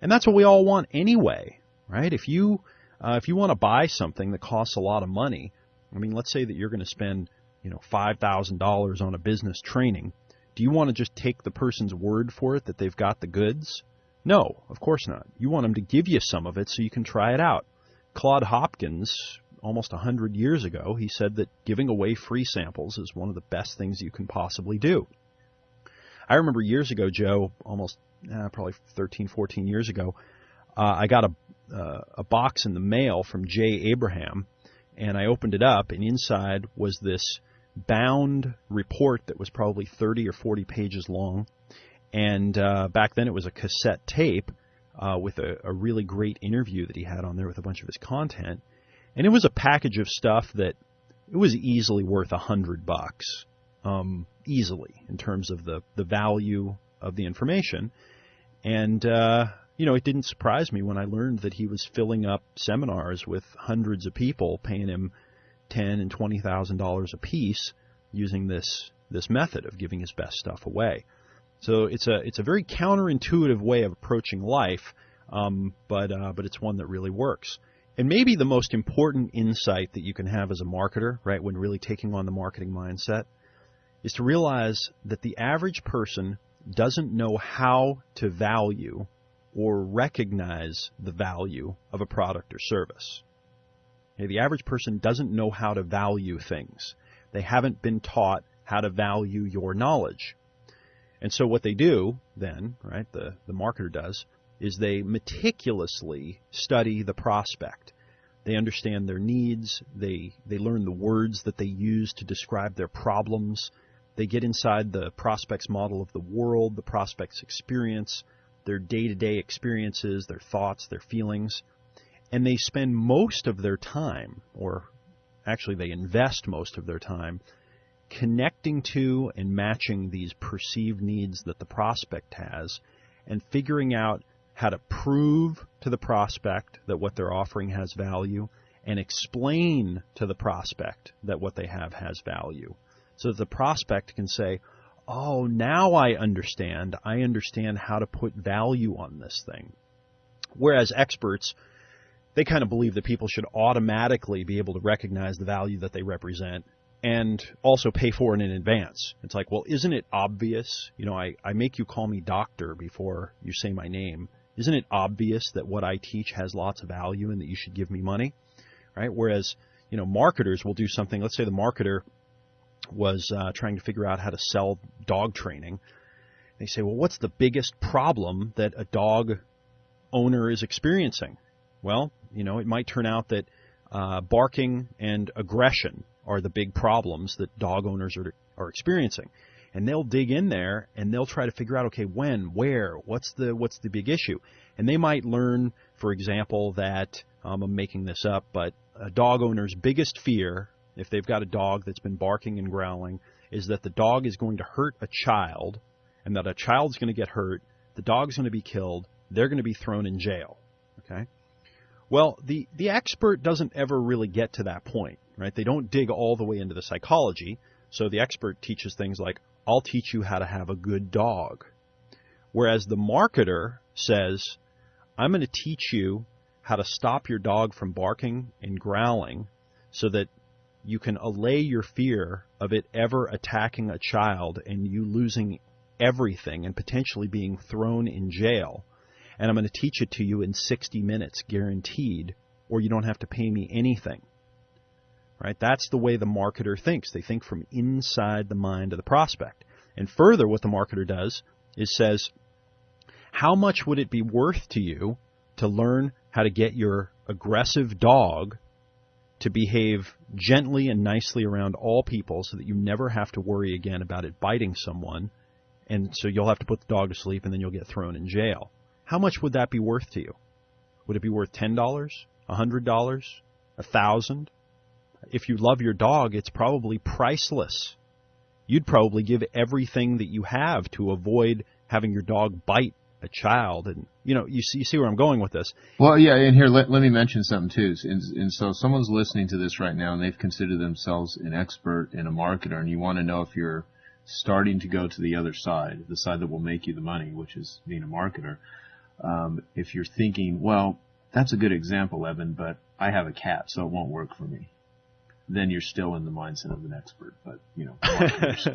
and that's what we all want anyway, right? If you want to buy something that costs a lot of money, I mean, let's say that you're going to spend, $5,000 on a business training. Do you want to just take the person's word for it that they've got the goods? No, of course not. You want them to give you some of it so you can try it out. Claude Hopkins, almost 100 years ago, he said that giving away free samples is one of the best things you can possibly do. I remember years ago, Joe, almost probably 13, 14 years ago, I got a box in the mail from Jay Abraham, and I opened it up, and inside was this bound report that was probably 30 or 40 pages long. And back then it was a cassette tape with a really great interview that he had on there with a bunch of his content. And it was a package of stuff that it was easily worth $100, easily, in terms of the value of the information. And, it didn't surprise me when I learned that he was filling up seminars with hundreds of people, paying him $10,000 and $20,000 a piece, using this method of giving his best stuff away. So it's a very counterintuitive way of approaching life, but it's one that really works. And maybe the most important insight that you can have as a marketer, right, when really taking on the marketing mindset, is to realize that the average person doesn't know how to value or recognize the value of a product or service. Okay, the average person doesn't know how to value things. They haven't been taught how to value your knowledge. And so what they do then, right, the marketer does, is they meticulously study the prospect. They understand their needs. They learn the words that they use to describe their problems. They get inside the prospect's model of the world, the prospect's experience, their day-to-day experiences, their thoughts, their feelings. And they spend most of their time, or actually they invest most of their time, connecting to and matching these perceived needs that the prospect has and figuring out how to prove to the prospect that what they're offering has value and explain to the prospect that what they have has value, so that the prospect can say, oh, now I understand how to put value on this thing. Whereas experts, they kind of believe that people should automatically be able to recognize the value that they represent and also pay for it in advance. It's like, well, isn't it obvious? I make you call me doctor before you say my name. Isn't it obvious that what I teach has lots of value and that you should give me money? Right? Whereas, marketers will do something. Let's say the marketer was trying to figure out how to sell dog training. They say, well, what's the biggest problem that a dog owner is experiencing? Well, it might turn out that barking and aggression are the big problems that dog owners are experiencing. And they'll dig in there and they'll try to figure out, okay, when, where, what's the big issue? And they might learn, for example, that, I'm making this up, but a dog owner's biggest fear, if they've got a dog that's been barking and growling, is that the dog is going to hurt a child, and that a child's going to get hurt, the dog's going to be killed, they're going to be thrown in jail. Okay? Well, the expert doesn't ever really get to that point, right? They don't dig all the way into the psychology. So the expert teaches things like, I'll teach you how to have a good dog. Whereas the marketer says, I'm going to teach you how to stop your dog from barking and growling so that you can allay your fear of it ever attacking a child and you losing everything and potentially being thrown in jail. And I'm going to teach it to you in 60 minutes, guaranteed, or you don't have to pay me anything. Right? That's the way the marketer thinks. They think from inside the mind of the prospect. And further, what the marketer does is says, how much would it be worth to you to learn how to get your aggressive dog to behave gently and nicely around all people so that you never have to worry again about it biting someone, and so you'll have to put the dog to sleep and then you'll get thrown in jail? How much would that be worth to you? Would it be worth $10, $100, $1,000? If you love your dog, it's probably priceless. You'd probably give everything that you have to avoid having your dog bite a child. And, you see where I'm going with this. Well, yeah, and here, let me mention something, too. And so someone's listening to this right now, and they've considered themselves an expert and a marketer, and you want to know if you're starting to go to the other side, the side that will make you the money, which is being a marketer. If you're thinking, well, that's a good example, Eben, but I have a cat, so it won't work for me. Then you're still in the mindset of an expert. But,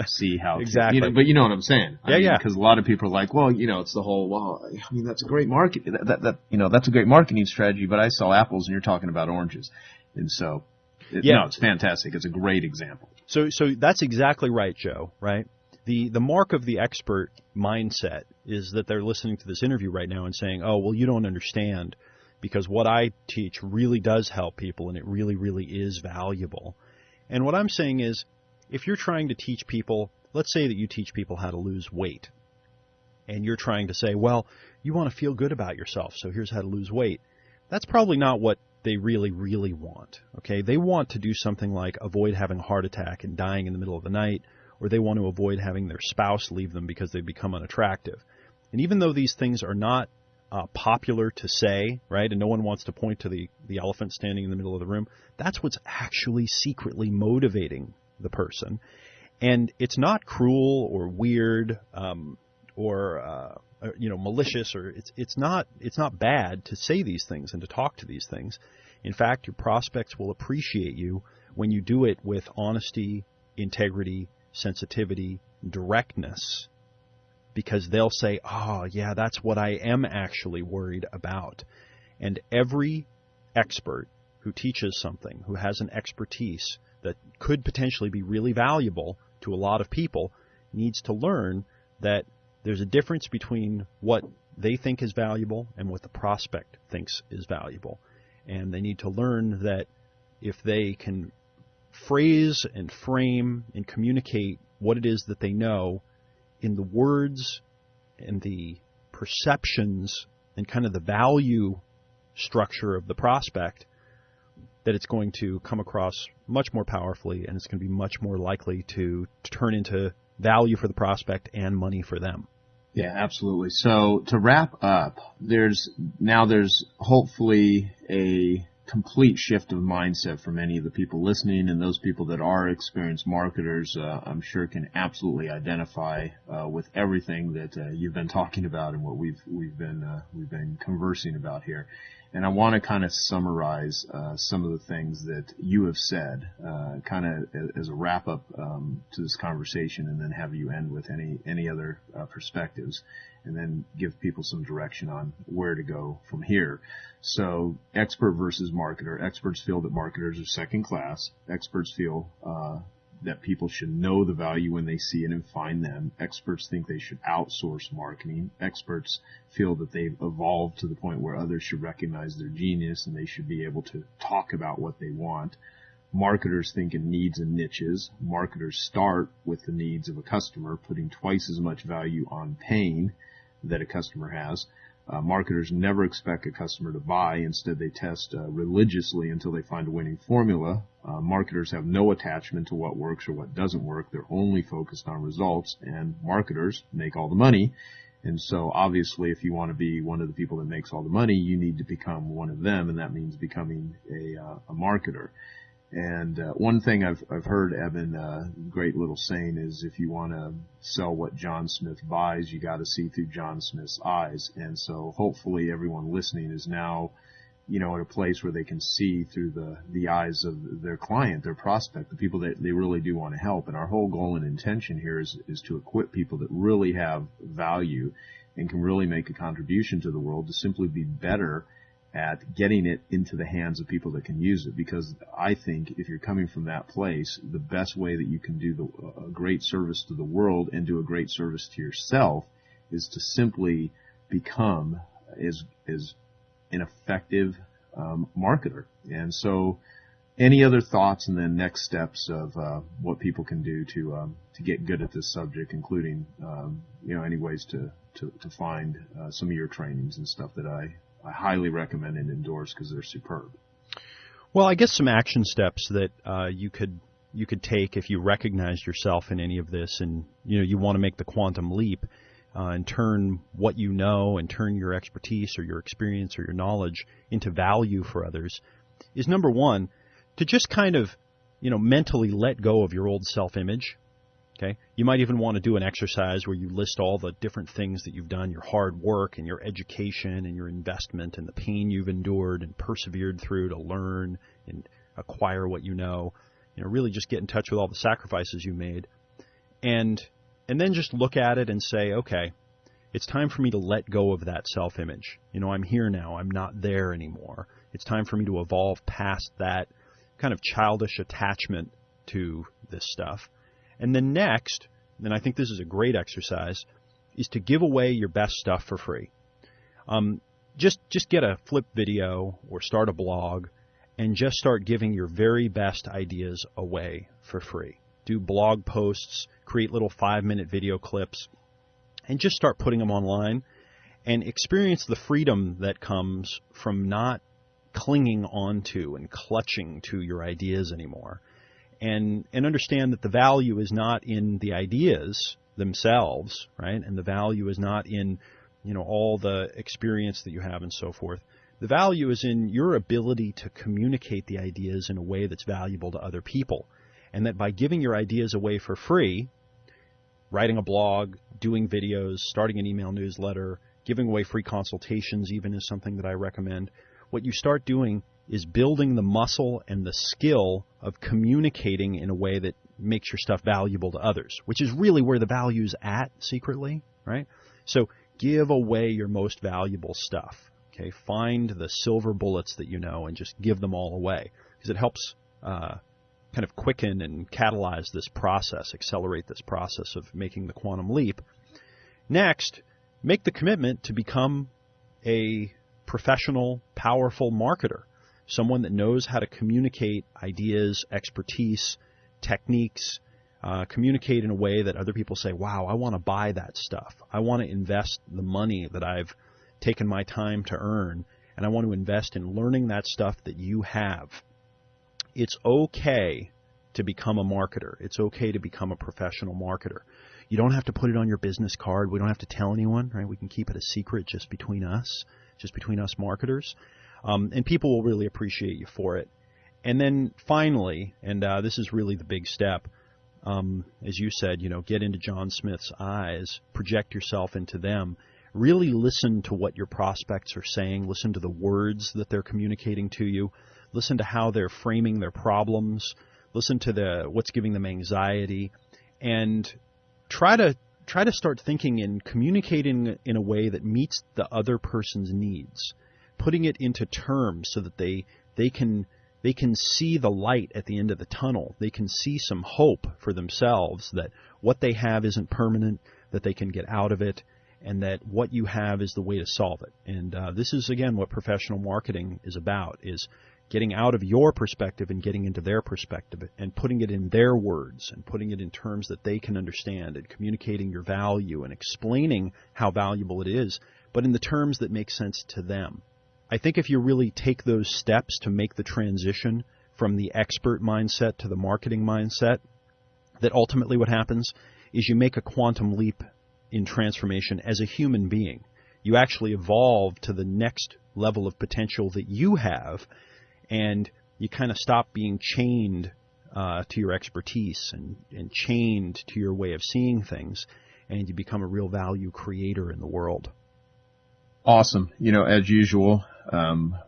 see how... Exactly. But you know what I'm saying. I mean, Yeah. Because a lot of people are like, well, it's the whole, that's a great market. That's a great marketing strategy, but I sell apples and you're talking about oranges. And so, it's fantastic. It's a great example. So that's exactly right, Joe, right? The mark of the expert mindset is that they're listening to this interview right now and saying, oh, well, you don't understand, because what I teach really does help people and it really, really is valuable. And what I'm saying is, if you're trying to teach people, let's say that you teach people how to lose weight, and you're trying to say, well, you want to feel good about yourself, so here's how to lose weight. That's probably not what they really, really want. Okay, they want to do something like avoid having a heart attack and dying in the middle of the night, or they want to avoid having their spouse leave them because they've become unattractive. And even though these things are not popular to say, right, and no one wants to point to the elephant standing in the middle of the room, that's what's actually secretly motivating the person. And it's not cruel or weird or malicious, or it's not bad to say these things and to talk to these things. In fact, your prospects will appreciate you when you do it with honesty, integrity, sensitivity, directness, because they'll say, oh, yeah, that's what I am actually worried about. And every expert who teaches something, who has an expertise that could potentially be really valuable to a lot of people, needs to learn that there's a difference between what they think is valuable and what the prospect thinks is valuable. And they need to learn that if they can phrase and frame and communicate what it is that they know in the words and the perceptions and kind of the value structure of the prospect, that it's going to come across much more powerfully, and it's going to be much more likely to turn into value for the prospect and money for them. Yeah, absolutely. So to wrap up, there's hopefully a complete shift of mindset for many of the people listening, and those people that are experienced marketers, I'm sure can absolutely identify with everything that you've been talking about and what we've been conversing about here. And I want to kind of summarize some of the things that you have said, kind of as a wrap up to this conversation, and then have you end with any other perspectives, and then give people some direction on where to go from here. So, expert versus marketer. Experts feel that marketers are second class. Experts feel that people should know the value when they see it and find them. Experts think they should outsource marketing. Experts feel that they've evolved to the point where others should recognize their genius and they should be able to talk about what they want. Marketers think in needs and niches. Marketers start with the needs of a customer, putting twice as much value on pain that a customer has. Marketers never expect a customer to buy. Instead, they test religiously until they find a winning formula. Marketers have no attachment to what works or what doesn't work. They're only focused on results, and marketers make all the money. And so, obviously, if you want to be one of the people that makes all the money, you need to become one of them, and that means becoming a marketer. And one thing I've heard, Eben, great little saying is, if you want to sell what John Smith buys, you got to see through John Smith's eyes. And so hopefully everyone listening is now, at a place where they can see through the eyes of their client, their prospect, the people that they really do want to help. And our whole goal and intention here is to equip people that really have value and can really make a contribution to the world to simply be better at getting it into the hands of people that can use it. Because I think if you're coming from that place, the best way that you can do a great service to the world and do a great service to yourself is to simply become as an effective marketer. And so, any other thoughts and then next steps of what people can do to get good at this subject, including any ways to find some of your trainings and stuff that I highly recommend and endorse because they're superb. Well, I guess some action steps that you could take if you recognize yourself in any of this, and you want to make the quantum leap and turn what you know and turn your expertise or your experience or your knowledge into value for others, is number one, to just kind of mentally let go of your old self-image. Okay, you might even want to do an exercise where you list all the different things that you've done, your hard work and your education and your investment and the pain you've endured and persevered through to learn and acquire what you know. Really just get in touch with all the sacrifices you made, and then just look at it and say, okay, it's time for me to let go of that self-image. I'm here now. I'm not there anymore. It's time for me to evolve past that kind of childish attachment to this stuff. And then next, and I think this is a great exercise, is to give away your best stuff for free. Just get a flip video or start a blog and just start giving your very best ideas away for free. Do blog posts, create little 5-minute video clips, and just start putting them online and experience the freedom that comes from not clinging onto and clutching to your ideas anymore. And understand that the value is not in the ideas themselves, right? And the value is not in, all the experience that you have and so forth. The value is in your ability to communicate the ideas in a way that's valuable to other people. And that by giving your ideas away for free, writing a blog, doing videos, starting an email newsletter, giving away free consultations even is something that I recommend. What you start doing is building the muscle and the skill of communicating in a way that makes your stuff valuable to others, which is really where the value's at secretly, right? So give away your most valuable stuff, okay? Find the silver bullets that you know and just give them all away, because it helps kind of quicken and catalyze this process, accelerate this process of making the quantum leap. Next, make the commitment to become a professional, powerful marketer, someone that knows how to communicate ideas, expertise, techniques, communicate in a way that other people say, wow, I want to buy that stuff. I want to invest the money that I've taken my time to earn, and I want to invest in learning that stuff that you have. It's okay to become a marketer. It's okay to become a professional marketer. You don't have to put it on your business card. We don't have to tell anyone, right? We can keep it a secret just between us marketers. And people will really appreciate you for it. And then finally, and this is really the big step, as you said, get into John Smith's eyes, project yourself into them, really listen to what your prospects are saying, listen to the words that they're communicating to you, listen to how they're framing their problems, listen to what's giving them anxiety, and try to start thinking and communicating in a way that meets the other person's needs, putting it into terms so that they can see the light at the end of the tunnel. They can see some hope for themselves that what they have isn't permanent, that they can get out of it, and that what you have is the way to solve it. And this is, again, what professional marketing is about, is getting out of your perspective and getting into their perspective and putting it in their words and putting it in terms that they can understand and communicating your value and explaining how valuable it is, but in the terms that make sense to them. I think if you really take those steps to make the transition from the expert mindset to the marketing mindset, that ultimately what happens is you make a quantum leap in transformation as a human being. You actually evolve to the next level of potential that you have, and you kind of stop being chained to your expertise and chained to your way of seeing things, and you become a real value creator in the world. Awesome. As usual,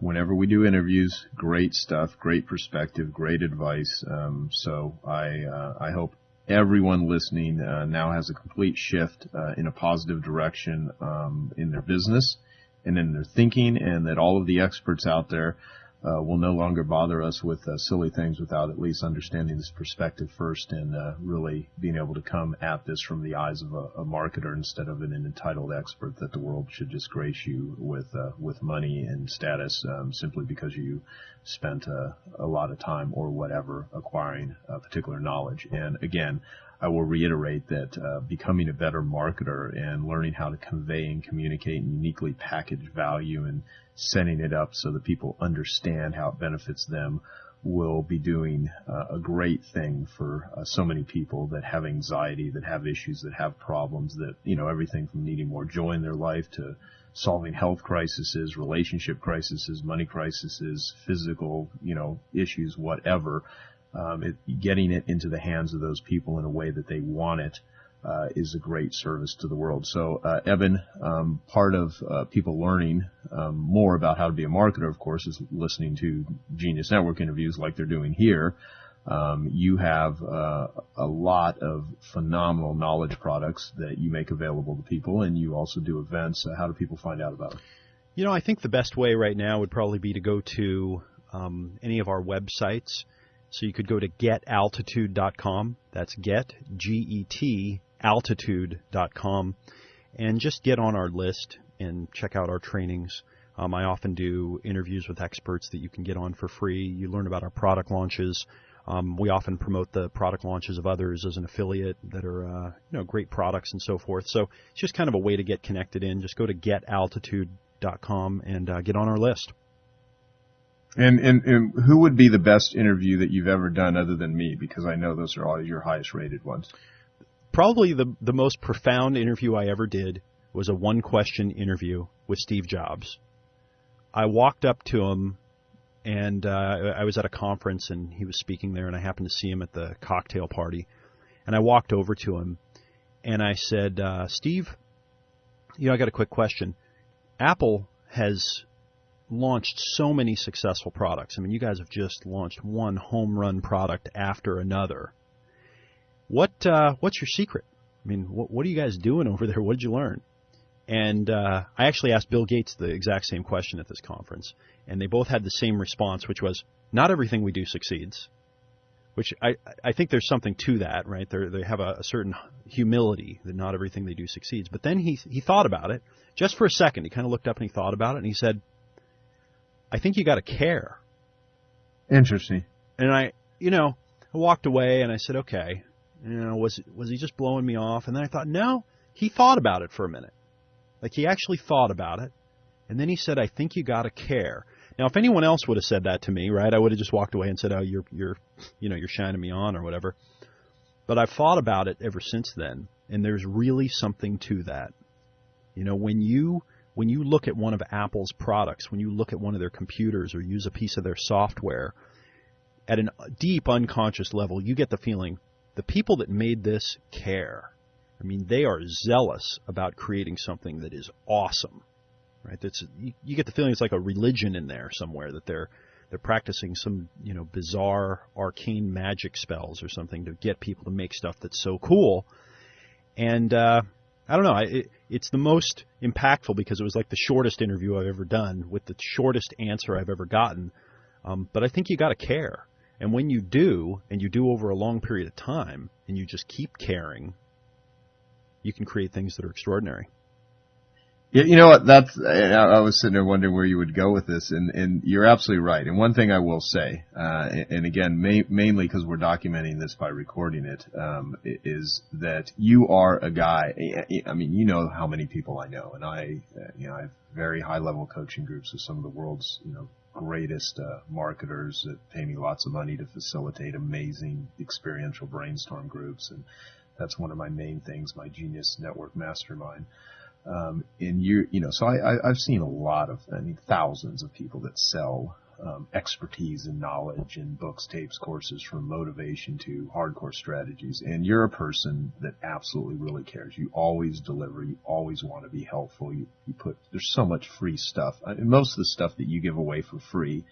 whenever we do interviews, great stuff, great perspective, great advice. So I hope everyone listening now has a complete shift in a positive direction in their business and in their thinking, and that all of the experts out there will no longer bother us with silly things without at least understanding this perspective first, and really being able to come at this from the eyes of a marketer instead of an entitled expert that the world should just grace you with money and status simply because you spent a lot of time or whatever acquiring particular knowledge. And again, I will reiterate that becoming a better marketer and learning how to convey and communicate and uniquely package value and setting it up so that people understand how it benefits them will be doing a great thing for so many people that have anxiety, that have issues, that have problems, that, everything from needing more joy in their life to solving health crises, relationship crises, money crises, physical, issues, whatever. Getting it into the hands of those people in a way that they want it is a great service to the world. So, Eben, part of people learning more about how to be a marketer, of course, is listening to Genius Network interviews like they're doing here. You have a lot of phenomenal knowledge products that you make available to people, and you also do events. How do people find out about it? I think the best way right now would probably be to go to any of our websites. So you could go to getaltitude.com. That's G-E-T, altitude.com, and just get on our list and check out our trainings. I often do interviews with experts that you can get on for free. You learn about our product launches. We often promote the product launches of others as an affiliate that are great products and so forth. So it's just kind of a way to get connected in. Just go to getaltitude.com and get on our list. And who would be the best interview that you've ever done other than me? Because I know those are all your highest rated ones. Probably the most profound interview I ever did was a one-question interview with Steve Jobs. I walked up to him, and I was at a conference, and he was speaking there, and I happened to see him at the cocktail party. And I walked over to him, and I said, Steve, I got a quick question. Apple has launched so many successful products. I mean, you guys have just launched one home run product after another. What's your secret? I mean, what are you guys doing over there? What did you learn? And I actually asked Bill Gates the exact same question at this conference, and they both had the same response, which was, not everything we do succeeds, which I think there's something to that, right? They have a certain humility that not everything they do succeeds. But then he thought about it just for a second. He kind of looked up and he thought about it, and he said, I think you got to care. Interesting. And I walked away and I said, okay, was he just blowing me off? And then I thought, no, he thought about it for a minute. Like, he actually thought about it. And then he said, I think you got to care. Now, if anyone else would have said that to me, right, I would have just walked away and said, oh, you're shining me on or whatever. But I've thought about it ever since then, and there's really something to that. When you look at one of Apple's products, when you look at one of their computers or use a piece of their software, at a deep unconscious level, you get the feeling the people that made this care. I mean, they are zealous about creating something that is awesome, right? You get the feeling it's like a religion in there somewhere, that they're practicing some bizarre arcane magic spells or something to get people to make stuff that's so cool. And I don't know, it's the most impactful because it was like the shortest interview I've ever done with the shortest answer I've ever gotten. But I think you got to care. And when you do, and you do over a long period of time, and you just keep caring, you can create things that are extraordinary. Yeah, you know what? I was sitting there wondering where you would go with this, and you're absolutely right. And one thing I will say, and again, mainly because we're documenting this by recording it, is that you are a guy. I mean, you know how many people I know, and I have very high level coaching groups with some of the world's greatest marketers that pay me lots of money to facilitate amazing experiential brainstorm groups, and that's one of my main things, my Genius Network Mastermind. So I've seen a lot of, thousands of people that sell expertise and knowledge in books, tapes, courses, from motivation to hardcore strategies. And you're a person that absolutely really cares. You always deliver. You always want to be helpful. There's so much free stuff. Most of the stuff that you give away for free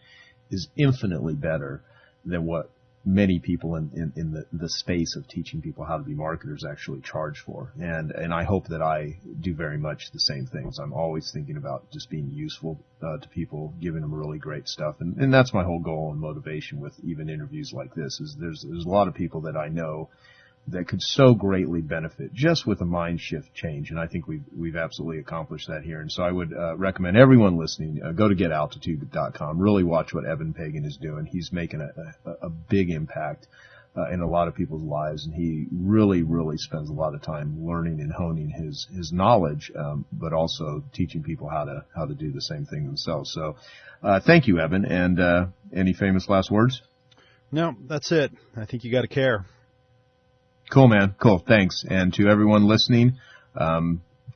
is infinitely better than what many people in the space of teaching people how to be marketers actually charge for. And I hope that I do very much the same things. I'm always thinking about just being useful to people, giving them really great stuff. And that's my whole goal and motivation with even interviews like this, is there's a lot of people that I know that could so greatly benefit just with a mind shift change. And I think we've absolutely accomplished that here. And so I would recommend everyone listening, go to getaltitude.com, really watch what Eben Pagan is doing. He's making a big impact in a lot of people's lives, and he really, really spends a lot of time learning and honing his knowledge, but also teaching people how to do the same thing themselves. So thank you, Eben. And any famous last words? No, that's it. I think you got to care. Cool, man. Cool. Thanks. And to everyone listening,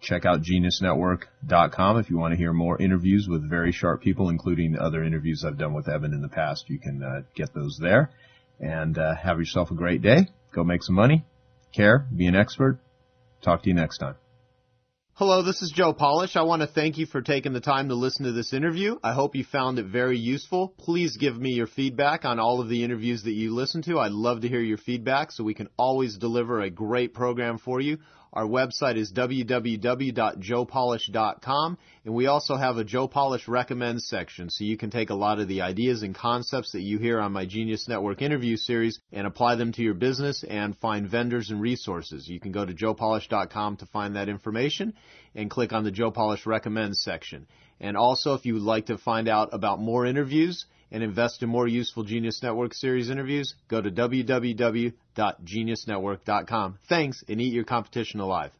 check out geniusnetwork.com if you want to hear more interviews with very sharp people, including other interviews I've done with Eben in the past. You can get those there. And have yourself a great day. Go make some money. Care. Be an expert. Talk to you next time. Hello, this is Joe Polish. I want to thank you for taking the time to listen to this interview. I hope you found it very useful. Please give me your feedback on all of the interviews that you listen to. I'd love to hear your feedback so we can always deliver a great program for you. Our website is www.joepolish.com, and we also have a Joe Polish Recommends section, so you can take a lot of the ideas and concepts that you hear on my Genius Network interview series and apply them to your business and find vendors and resources. You can go to joepolish.com to find that information and click on the Joe Polish Recommends section. And also, if you would like to find out about more interviews and invest in more useful Genius Network series interviews, go to www.geniusnetwork.com. Thanks, and eat your competition alive.